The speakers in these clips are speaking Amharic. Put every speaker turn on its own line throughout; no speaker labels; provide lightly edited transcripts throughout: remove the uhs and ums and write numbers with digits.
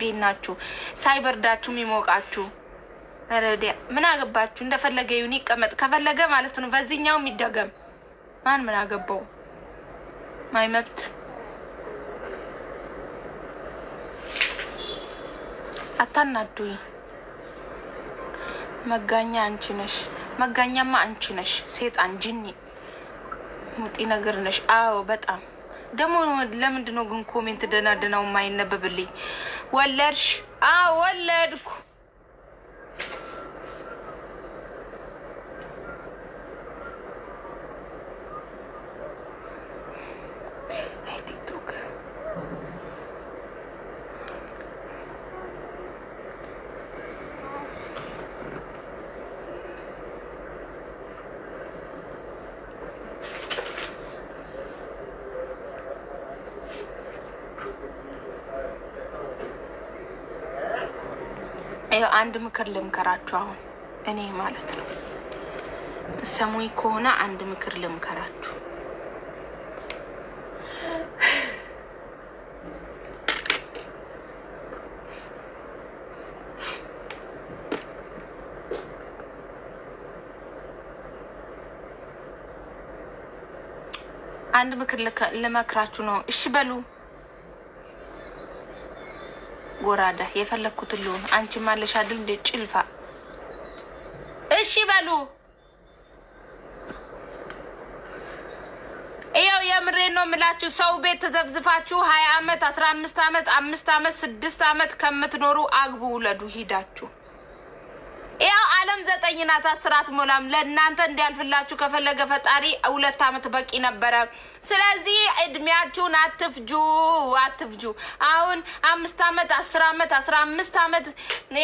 ቤናችሁ ሳይበርዳችሁ የሚሞቃችሁ ረዲያ ምን አገባችሁ? እንደፈለገ ይሁን ይቀመጥ ከፈለገ ማለት ነው። በዚህኛው የሚደገም ማን ምን አገባው? ማይ መብት አታናዱኝ። መጋኛ አንቺ ነሽ። መጋኛማ አንቺ ነሽ። ሴጣን ጅኒ ሙጢ ነገር ነሽ። አዎ በጣም ደግሞ ለምንድን ነው ግን ኮሜንት ደናደናው የማይነበብልኝ? ወለድሽ? አዎ ወለድኩ። አንድ ምክር ልምከራችሁ። አሁን እኔ ማለት ነው ሰሙይ ከሆነ አንድ ምክር ልምከራችሁ። አንድ ምክር ልመክራችሁ ነው። እሺ በሉ። ጎራዳ የፈለኩት ልሁን። አንቺ ማለሽ አይደል እንደ ጭልፋ። እሺ በሉ። ይኸው የምሬን ነው የምላችሁ። ሰው ቤት ተዘብዝፋችሁ 20 አመት 15 አመት 5 አመት 6 አመት ከምትኖሩ አግቡ፣ ውለዱ ሂዳችሁ። ያው ዓለም 9 ናት 10 አትሞላም። ለእናንተ እንዲያልፍላችሁ ከፈለገ ፈጣሪ 2 አመት በቂ ነበረ። ስለዚህ እድሜያችሁን አትፍጁ። አሁን 5 አመት 10 አመት 15 አመት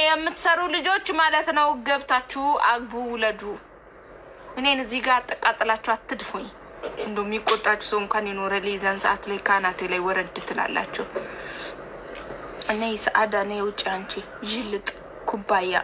የምትሰሩ ልጆች ማለት ነው ገብታችሁ አግቡ፣ ውለዱ። እኔን እዚህ ጋር አጠቃጥላችሁ አትድፉኝ። እንደውም የሚቆጣችሁ ሰው እንኳን ይኖረ ሊዘን ሰዓት ላይ ካናቴ ላይ ወረድ ትላላችሁ። እኔ ሰዓዳ ነኝ። ውጪ አንቺ ጅልጥ ኩባያ